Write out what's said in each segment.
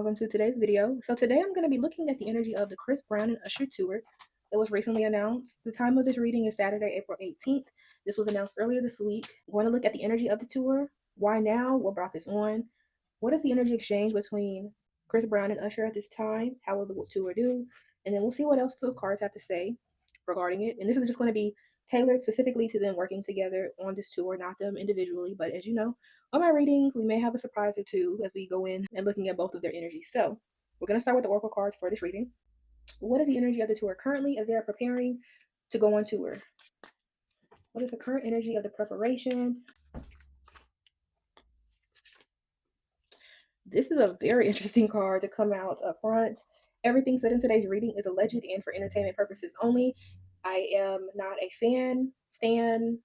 welcome to today's video. So today I'm going to be looking at the energy of the Chris Brown and Usher tour that was recently announced. The time of this reading is Saturday, April 18th. This was announced earlier this week. I'm going to look at the energy of the tour. Why now? What brought this on? What is the energy exchange between Chris Brown and Usher at this time? How will the tour do? And then we'll see what else the cards have to say regarding it. And this is just going to be tailored specifically to them working together on this tour, not them individually. But as you know, on my readings, we may have a surprise or two as we go in and looking at both of their energies. So we're going to start with the oracle cards for this reading. What is the energy of the tour currently as they are preparing to go on tour? What is the current energy of the preparation? This is a very interesting card to come out up front. Everything said in today's reading is alleged and for entertainment purposes only. I am not a fan, stan,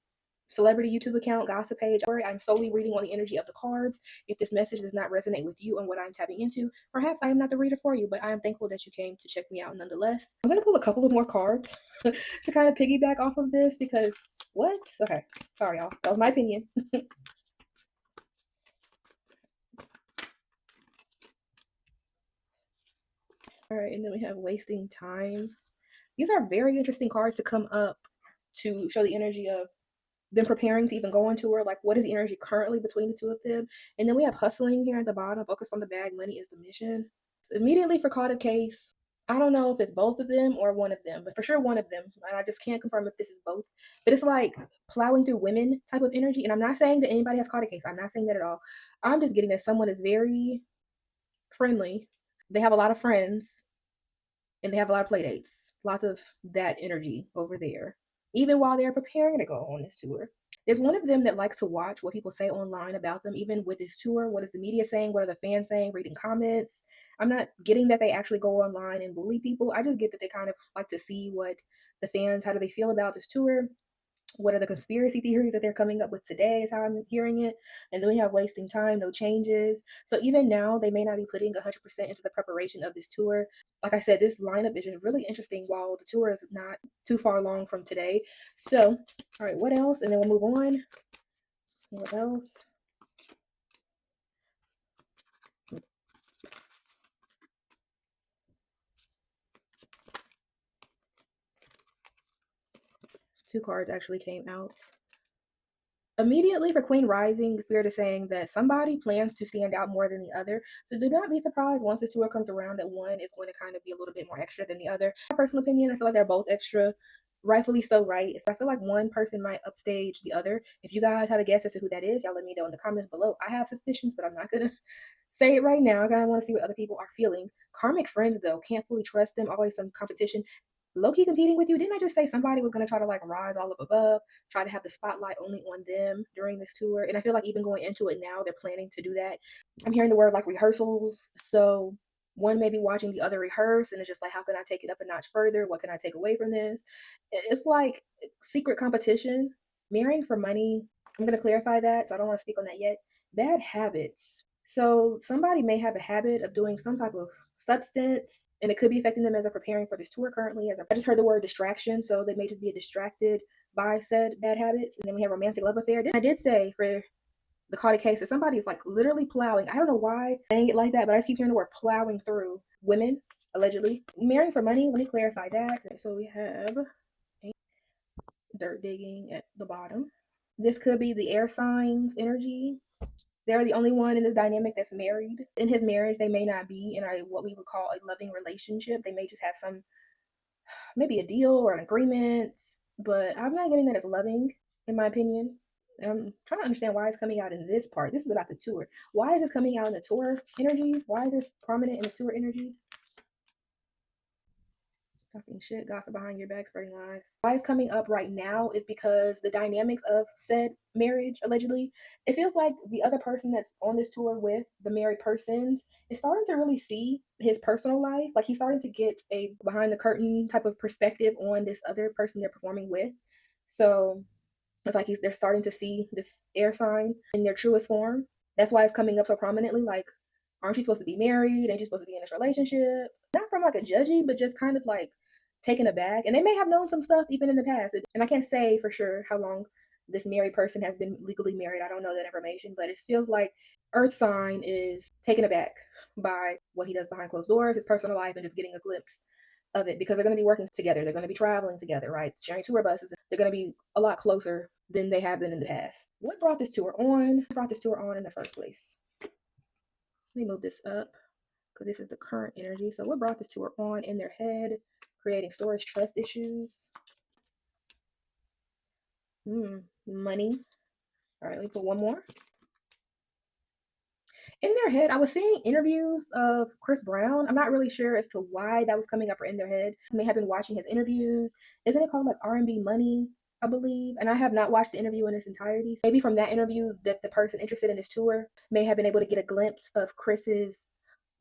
celebrity YouTube account, gossip page. I'm solely reading on the energy of the cards. If this message does not resonate with you and what I'm tapping into, perhaps I am not the reader for you, but I am thankful that you came to check me out nonetheless. I'm going to pull a couple of more cards to kind of piggyback off of this because what? Okay, sorry y'all. That was my opinion. All right, and then we have wasting time. These are very interesting cards to come up to show the energy of them preparing to even go on tour. Like, what is the energy currently between the two of them? And then we have hustling here at the bottom. Focus on the bag. Money is the mission. Immediately for caught a case, I don't know if it's both of them or one of them, but for sure one of them. And I just can't confirm if this is both. But it's like plowing through women type of energy. And I'm not saying that anybody has caught a case. I'm not saying that at all. I'm just getting that someone is very friendly. They have a lot of friends and they have a lot of play dates. Lots of that energy over there, even while they're preparing to go on this tour. There's one of them that likes to watch what people say online about them, even with this tour. What is the media saying? What are the fans saying? Reading comments. I'm not getting that they actually go online and bully people. I just get that they kind of like to see what the fans, how do they feel about this tour? What are the conspiracy theories that they're coming up with today is how I'm hearing it. And then we have wasting time, no changes. So even now, they may not be putting 100% into the preparation of this tour. Like I said, this lineup is just really interesting while the tour is not too far along from today. So, all right, what else? And then we'll move on. What else? Two cards actually came out. Immediately for Queen Rising, the Spirit is saying that somebody plans to stand out more than the other. So do not be surprised once the tour comes around that one is going to kind of be a little bit more extra than the other. My personal opinion, I feel like they're both extra, rightfully so, right? I feel like one person might upstage the other. If you guys have a guess as to who that is, y'all let me know in the comments below. I have suspicions, but I'm not going to say it right now. I kind of want to see what other people are feeling. Karmic friends, though, can't fully trust them. Always some competition. Low-key competing with you. Didn't I just say somebody was going to try to like rise all up above, try to have the spotlight only on them during this tour? And I feel like even going into it now, they're planning to do that. I'm hearing the word like rehearsals. So one may be watching the other rehearse and it's just like, how can I take it up a notch further? What can I take away from this? It's like secret competition. Marrying for money. I'm going to clarify that, so I don't want to speak on that yet. Bad habits. So somebody may have a habit of doing some type of substance, and it could be affecting them as they're preparing for this tour currently. I just heard the word distraction, so they may just be distracted by said bad habits. And then we have romantic love affair. I did say for the Cardi case that somebody is like literally plowing. I don't know why saying it like that, but I just keep hearing the word plowing through women, allegedly. Marrying for money, let me clarify that. So we have dirt digging at the bottom. This could be the air signs energy. They're the only one in this dynamic that's married. In his marriage, they may not be in what we would call a loving relationship. They may just have some, maybe a deal or an agreement, but I'm not getting that as loving, in my opinion. And I'm trying to understand why it's coming out in this part. This is about the tour. Why is this coming out in the tour energy? Why is this prominent in the tour energy? Talking shit, gossip behind your back, spreading lies. Why it's coming up right now is because the dynamics of said marriage, allegedly, it feels like the other person that's on this tour with the married persons is starting to really see his personal life. Like he's starting to get a behind the curtain type of perspective on this other person they're performing with. So it's like they're starting to see this air sign in their truest form. That's why it's coming up so prominently. Like, aren't you supposed to be married? Ain't you supposed to be in this relationship? Not from like a judgy, but just kind of like taken aback. And they may have known some stuff even in the past. And I can't say for sure how long this married person has been legally married. I don't know that information, but it feels like Earth sign is taken aback by what he does behind closed doors, his personal life, and just getting a glimpse of it, because they're going to be working together. They're going to be traveling together, right? Sharing tour buses. They're going to be a lot closer than they have been in the past. What brought this tour on? What brought this tour on in the first place? Let me move this up because this is the current energy. So what brought this tour on in their head? Creating storage trust issues. Money. All right, let me put one more. In their head, I was seeing interviews of Chris Brown. I'm not really sure as to why that was coming up or in their head. I may have been watching his interviews. Isn't it called like R&B Money, I believe? And I have not watched the interview in its entirety. So maybe from that interview that the person interested in this tour may have been able to get a glimpse of Chris's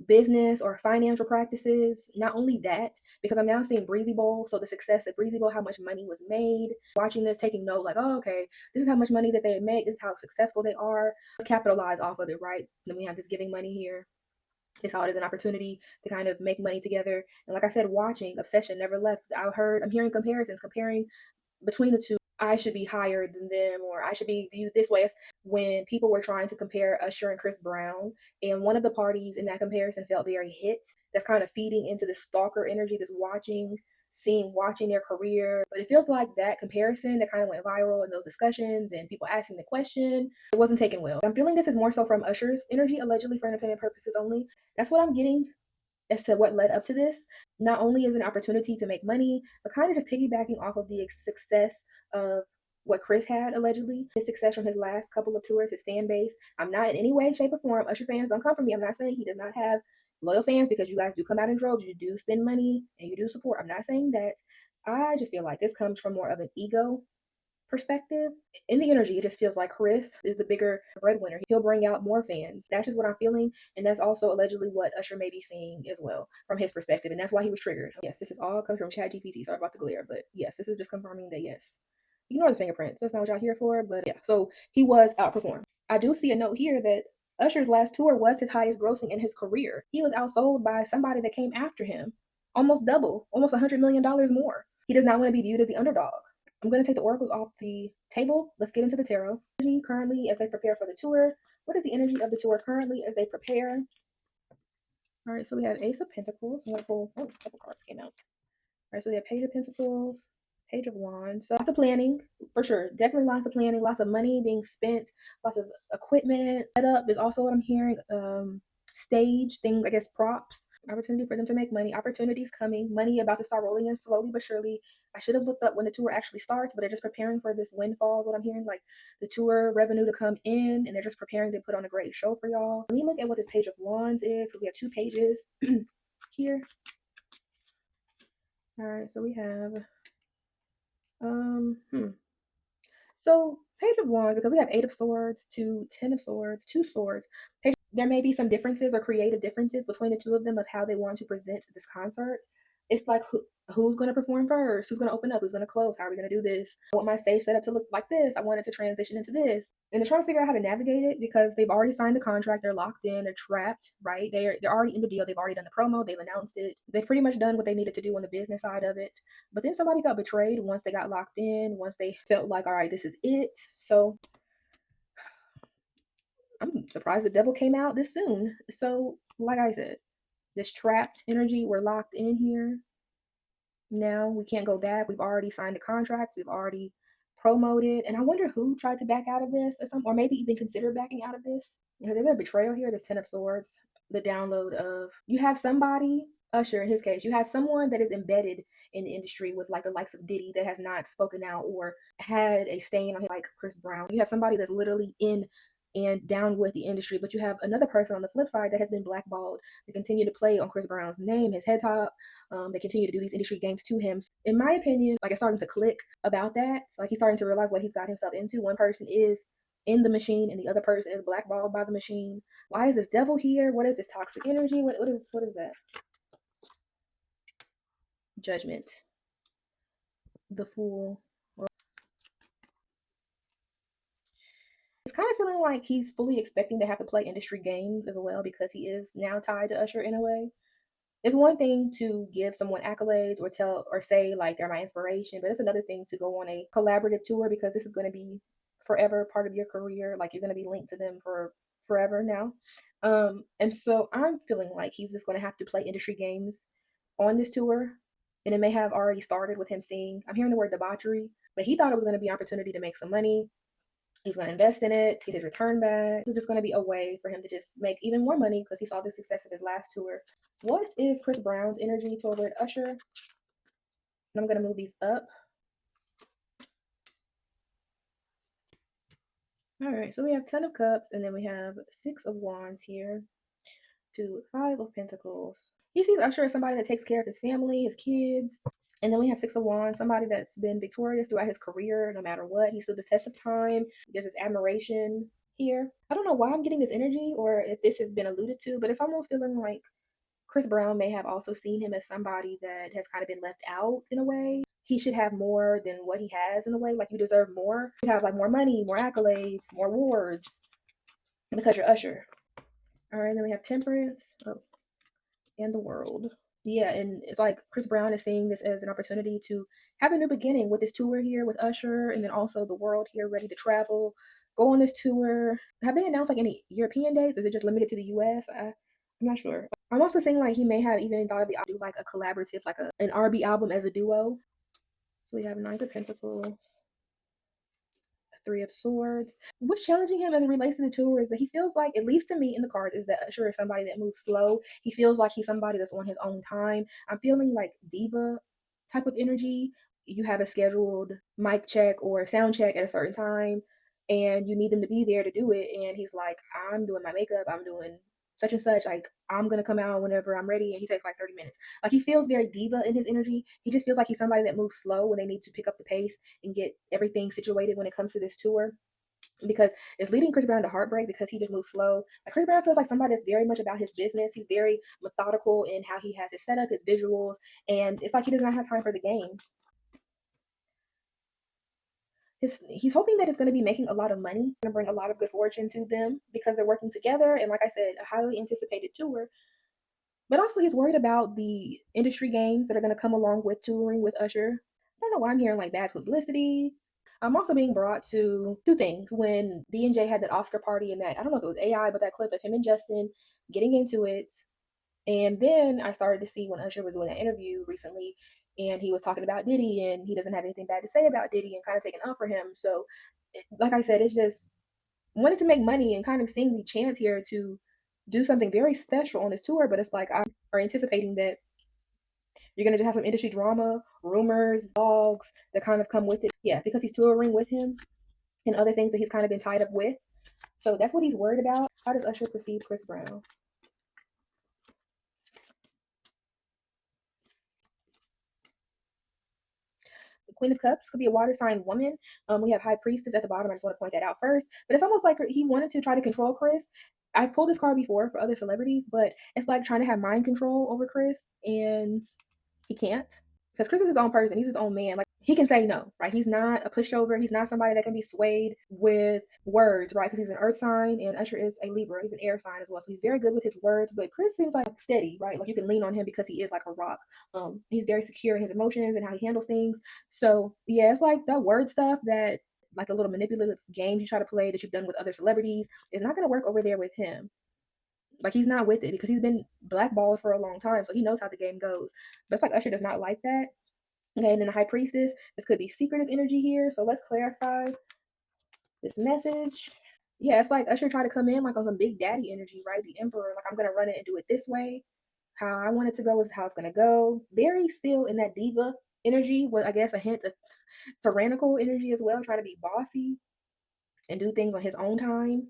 business or financial practices. Not only that, because I'm now seeing Breezy Bowl, so the success of Breezy Bowl, how much money was made. Watching this, taking note, like, oh, okay, this is how much money that they make, this is how successful they are. Let's capitalize off of it, right? Then we have this giving money here. They saw it as an opportunity to kind of make money together. And like I said, watching, obsession never left. I'm hearing comparisons, comparing between the two. I should be higher than them, or I should be viewed this way. As when people were trying to compare Usher and Chris Brown, and one of the parties in that comparison felt very hit. That's kind of feeding into this stalker energy, this watching their career. But it feels like that comparison that kind of went viral in those discussions and people asking the question, it wasn't taken well. I'm feeling this is more so from Usher's energy, allegedly for entertainment purposes only. That's what I'm getting as to what led up to this. Not only is an opportunity to make money, but kind of just piggybacking off of the success of what Chris had allegedly, his success from his last couple of tours, his fan base. I'm not in any way, shape, or form, Usher fans, don't come for me. I'm not saying he does not have loyal fans, because you guys do come out in droves, you do spend money, and you do support. I'm not saying that. I just feel like this comes from more of an ego perspective. In the energy, it just feels like Chris is the bigger breadwinner. He'll bring out more fans. That's just what I'm feeling. And that's also allegedly what Usher may be seeing as well from his perspective. And that's why he was triggered. Yes, this is all coming from ChatGPT. Sorry about the glare. But yes, this is just confirming that yes. Ignore the fingerprints. That's not what y'all here for. But yeah, so he was outperformed. I do see a note here that Usher's last tour was his highest grossing in his career. He was outsold by somebody that came after him. Almost double, almost $100 million more. He does not want to be viewed as the underdog. I'm going to take the oracles off the table. Let's get into the tarot. Energy currently as they prepare for the tour. What is the energy of the tour currently as they prepare? All right, so we have Ace of Pentacles. I'm going to pull, a couple cards came out. All right, so we have Page of Pentacles, Page of Wands. So lots of planning, for sure. Definitely lots of planning, lots of money being spent, lots of equipment set up is also what I'm hearing. Stage things, I guess props. Opportunity for them to make money. Opportunities coming. Money about to start rolling in slowly but surely. I should have looked up when the tour actually starts, but they're just preparing for this windfall is what I'm hearing. Like the tour revenue to come in, and they're just preparing to put on a great show for y'all. Let me look at what this Page of Wands is. So we have two pages here. All right, so we have So Page of Wands, because we have Eight of Swords, 10 of Swords, 2 Swords. There may be some differences or creative differences between the two of them of how they want to present this concert. It's like who's going to perform first, who's going to open up, who's going to close, how are we going to do this? I want my stage set up to look like this. I want it to transition into this. And they're trying to figure out how to navigate it because they've already signed the contract. They're locked in. They're trapped, right? They're already in the deal. They've already done the promo. They've announced it. They've pretty much done what they needed to do on the business side of it. But then somebody felt betrayed once they got locked in, once they felt like, all right, this is it. So I'm surprised the devil came out this soon. So, like I said, this trapped energy, we're locked in here. Now we can't go back. We've already signed the contracts. We've already promoted. And I wonder who tried to back out of this or maybe even consider backing out of this. You know, there's a betrayal here. There's 10 of Swords. The download of, you have somebody, Usher in his case, you have someone that is embedded in the industry with like the likes of Diddy that has not spoken out or had a stain on him like Chris Brown. You have somebody that's literally in and down with the industry, but you have another person on the flip side that has been blackballed. They continue to play on Chris Brown's name, his head top. They continue to do these industry games to him. In my opinion, like it's starting to click about that. So, like he's starting to realize what he's got himself into. One person is in the machine and the other person is blackballed by the machine. Why is this devil here? What is this toxic energy? What is that? Judgment. The Fool. It's kind of feeling like he's fully expecting to have to play industry games as well because he is now tied to Usher in a way. It's one thing to give someone accolades or tell or say like they're my inspiration, but it's another thing to go on a collaborative tour because this is going to be forever part of your career. Like you're going to be linked to them for forever now. And so I'm feeling like he's just going to have to play industry games on this tour. And it may have already started with him saying, I'm hearing the word debauchery, but he thought it was going to be an opportunity to make some money. He's going to invest in it, get his return back. It's just going to be a way for him to just make even more money because he saw the success of his last tour. What is Chris Brown's energy toward Usher? And I'm going to move these up. All right, so we have 10 of Cups, and then we have 6 of Wands here to 5 of Pentacles. He sees Usher as somebody that takes care of his family, his kids. And then we have 6 of Wands, somebody that's been victorious throughout his career, no matter what. He stood the test of time. There's this admiration here. I don't know why I'm getting this energy or if this has been alluded to, but it's almost feeling like Chris Brown may have also seen him as somebody that has kind of been left out in a way. He should have more than what he has in a way. Like you deserve more. You have like more money, more accolades, more awards because you're Usher. All right, then we have Temperance and the World. Yeah, and it's like Chris Brown is seeing this as an opportunity to have a new beginning with this tour here with Usher, and then also the World here ready to travel, go on this tour. Have they announced like any European dates? Is it just limited to the US? I'm not sure. I'm also saying like he may have even thought of do like a collaborative, like an R&B album as a duo. So we have 9 of Pentacles, 3 of Swords. What's challenging him as it relates to the tour is that he feels like, at least to me in the cards, is that Usher is somebody that moves slow. He feels like he's somebody that's on his own time. I'm feeling like diva type of energy. You have a scheduled mic check or sound check at a certain time, and you need them to be there to do it. And he's like, I'm doing my makeup, I'm doing such and such, like I'm gonna come out whenever I'm ready, and he takes like 30 minutes. Like he feels very diva in his energy. He just feels like he's somebody that moves slow when they need to pick up the pace and get everything situated when it comes to this tour, because it's leading Chris Brown to heartbreak because he just moves slow. Like Chris Brown feels like somebody that's very much about his business. He's very methodical in how he has his setup, his visuals, and it's like he does not have time for the games. He's hoping that it's going to be making a lot of money, going to bring a lot of good fortune to them because they're working together, and like I said, a highly anticipated tour. But also he's worried about the industry games that are going to come along with touring with Usher. I don't know why I'm hearing like bad publicity. I'm also being brought to 2 things. When B&J had that Oscar party and that, I don't know if it was AI, but that clip of him and Justin getting into it. And then I started to see when Usher was doing that interview recently, and he was talking about Diddy, and he doesn't have anything bad to say about Diddy and kind of taking up for him. So, like I said, it's just wanting to make money and kind of seeing the chance here to do something very special on this tour. But it's like I are anticipating that you're gonna just have some industry drama, rumors, dogs that kind of come with it. Yeah, because he's touring with him and other things that he's kind of been tied up with. So that's what he's worried about. How does Usher perceive Chris Brown? The Queen of Cups could be a water sign woman. We have High Priestess at the bottom. I just want to point that out first. But it's almost like he wanted to try to control Chris. I've pulled this card before for other celebrities, but it's like trying to have mind control over Chris, and he can't, because Chris is his own person. He's his own man. Like he can say no, right? He's not a pushover. He's not somebody that can be swayed with words, right? Because he's an earth sign, and Usher is a Libra. He's an air sign as well, so he's very good with his words. But Chris seems like steady, right? Like you can lean on him because he is like a rock. He's very secure in his emotions and how he handles things. So yeah, it's like that word stuff that, like the little manipulative games you try to play that you've done with other celebrities, is not going to work over there with him. Like he's not with it because he's been blackballed for a long time, so he knows how the game goes. But it's like Usher does not like that. Okay, and then the High Priestess, this could be secretive energy here. So let's clarify this message. Yeah, it's like Usher tried to come in like on some big daddy energy, right? The Emperor, like I'm gonna run it and do it this way. How I want it to go is how it's gonna go. Very still in that diva energy, with I guess a hint of tyrannical energy as well, trying to be bossy and do things on his own time.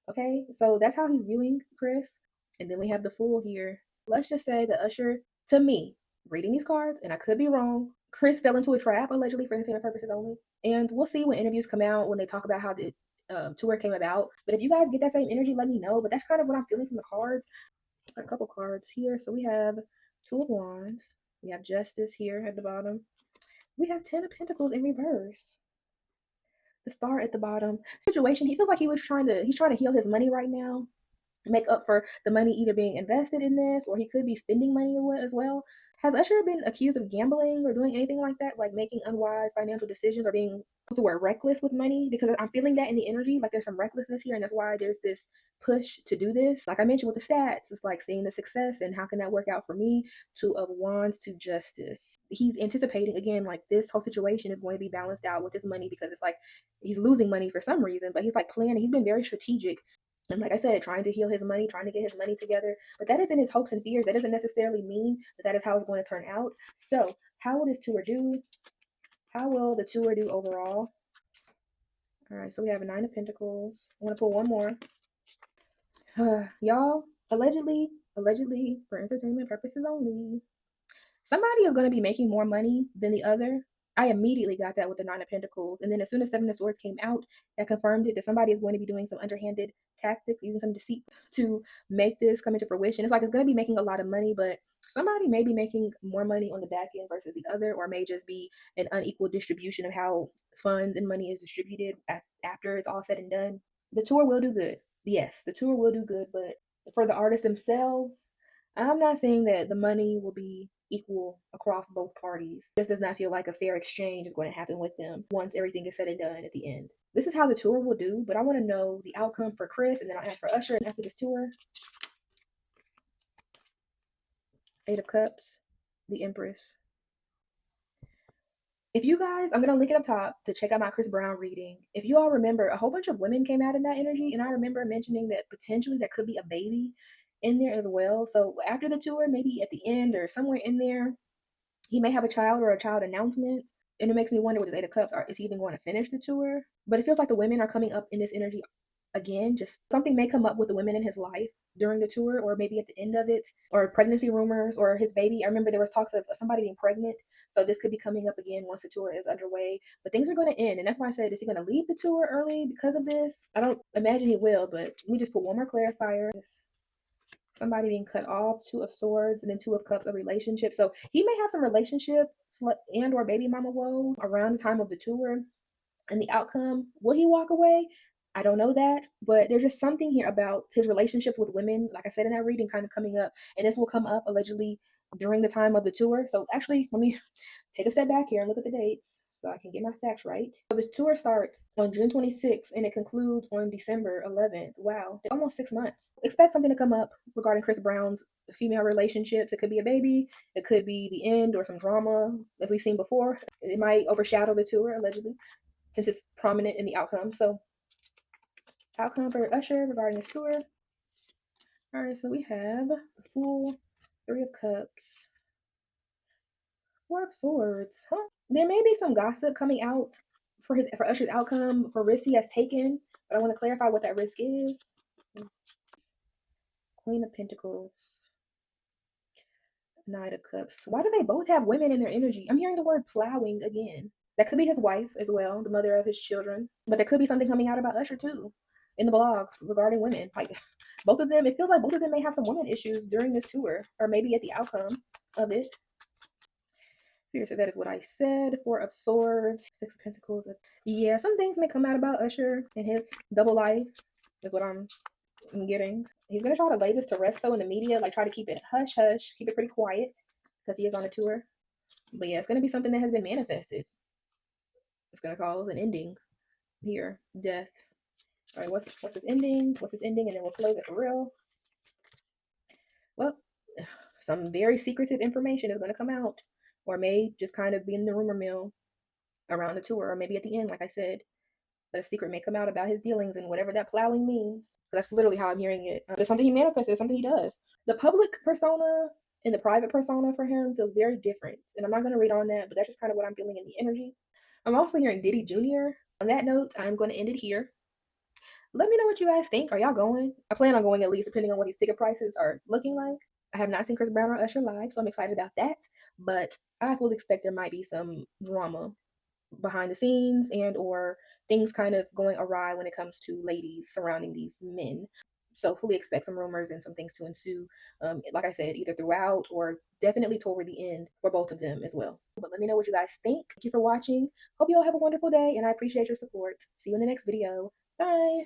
Okay, so that's how he's viewing Chris. And then we have the Fool here. Let's just say that Usher, to me, reading these cards, and I could be wrong, Chris fell into a trap, allegedly, for entertainment purposes only. And we'll see when interviews come out, when they talk about how the tour came about. But if you guys get that same energy, let me know. But that's kind of what I'm feeling from the cards. Got a couple cards here. So we have 2 of Wands. We have Justice here at the bottom. We have 10 of Pentacles in reverse. The Star at the bottom. Situation, he feels like he's trying to heal his money right now, make up for the money either being invested in this, or he could be spending money as well. Has Usher been accused of gambling or doing anything like that, like making unwise financial decisions or being, what's the word, reckless with money? Because I'm feeling that in the energy, like there's some recklessness here, and that's why there's this push to do this. Like I mentioned with the stats, it's like seeing the success and how can that work out for me. Two of Wands to Justice. He's anticipating again, like this whole situation is going to be balanced out with his money because it's like he's losing money for some reason, but he's like planning. He's been very strategic. And like I said, trying to heal his money, trying to get his money together. But that isn't his hopes and fears. That doesn't necessarily mean that that is how it's going to turn out. So, how will this tour do? How will the tour do overall? All right, so we have a Nine of Pentacles. I'm going to pull one more. Y'all, allegedly, for entertainment purposes only, somebody is going to be making more money than the other. I immediately got that with the Nine of Pentacles. And then as soon as Seven of Swords came out, that confirmed it, that somebody is going to be doing some underhanded tactics, using some deceit to make this come into fruition. It's like it's going to be making a lot of money, but somebody may be making more money on the back end versus the other, or may just be an unequal distribution of how funds and money is distributed after it's all said and done. The tour will do good. Yes, the tour will do good, but for the artists themselves, I'm not saying that the money will be equal across both parties. This does not feel like a fair exchange is going to happen with them once everything is said and done at the end. This is how the tour will do, but I want to know the outcome for Chris, and then I'll ask for Usher after this tour. Eight of Cups, the Empress. If you guys, I'm going to link it up top to check out my Chris Brown reading. If you all remember, a whole bunch of women came out in that energy, and I remember mentioning that potentially there could be a baby in there as well. So after the tour, maybe at the end or somewhere in there, he may have a child or a child announcement. And it makes me wonder with his Eight of Cups, is he even going to finish the tour? But it feels like the women are coming up in this energy again. Just something may come up with the women in his life during the tour, or maybe at the end of it, or pregnancy rumors, or his baby. I remember there was talks of somebody being pregnant, so this could be coming up again once the tour is underway. But things are going to end, and that's why I said, is he going to leave the tour early because of this? I don't imagine he will, but let me just put one more clarifier. Somebody being cut off, Two of Swords, and then Two of Cups, a relationship. So he may have some relationship and or baby mama woe around the time of the tour. And the outcome, will he walk away? I don't know that, but there's just something here about his relationships with women, like I said in that reading, kind of coming up, and this will come up allegedly during the time of the tour. So actually, let me take a step back here and look at the dates so I can get my facts right. So the tour starts on June 26th and it concludes on December 11th. Wow, almost 6 months. Expect something to come up regarding Chris Brown's female relationships. It could be a baby, it could be the end or some drama, as we've seen before. It might overshadow the tour, allegedly, since it's prominent in the outcome. So outcome for Usher regarding this tour. All right, so we have the Fool, Three of Cups, Four of Swords. There may be some gossip coming out for Usher's outcome, for risks he has taken, but I want to clarify what that risk is. Queen of Pentacles, Knight of Cups. Why do they both have women in their energy? I'm hearing the word plowing again. That could be his wife as well, the mother of his children. But there could be something coming out about Usher too in the blogs regarding women. Like both of them, it feels like both of them may have some woman issues during this tour, or maybe at the outcome of it. Here, so that is what I said. Four of Swords, Six of Pentacles. Yeah, some things may come out about Usher and his double life, is what I'm getting. He's gonna try to lay this to rest though in the media, like try to keep it hush hush, keep it pretty quiet, because he is on a tour. But yeah, it's gonna be something that has been manifested. It's gonna cause an ending here, death. All right, what's his ending? What's his ending? And then we'll close it for real. Well, some very secretive information is gonna come out, or may just kind of be in the rumor mill around the tour, or maybe at the end, like I said. But a secret may come out about his dealings and whatever that plowing means. That's literally how I'm hearing it. It's something he manifests, it's something he does. The public persona and the private persona for him feels very different. And I'm not going to read on that, but that's just kind of what I'm feeling in the energy. I'm also hearing Diddy Jr. On that note, I'm going to end it here. Let me know what you guys think. Are y'all going? I plan on going, at least depending on what these ticket prices are looking like. I have not seen Chris Brown or Usher live, so I'm excited about that. But I fully expect there might be some drama behind the scenes and or things kind of going awry when it comes to ladies surrounding these men. So fully expect some rumors and some things to ensue, like I said, either throughout or definitely toward the end for both of them as well. But let me know what you guys think. Thank you for watching. Hope you all have a wonderful day, and I appreciate your support. See you in the next video. Bye.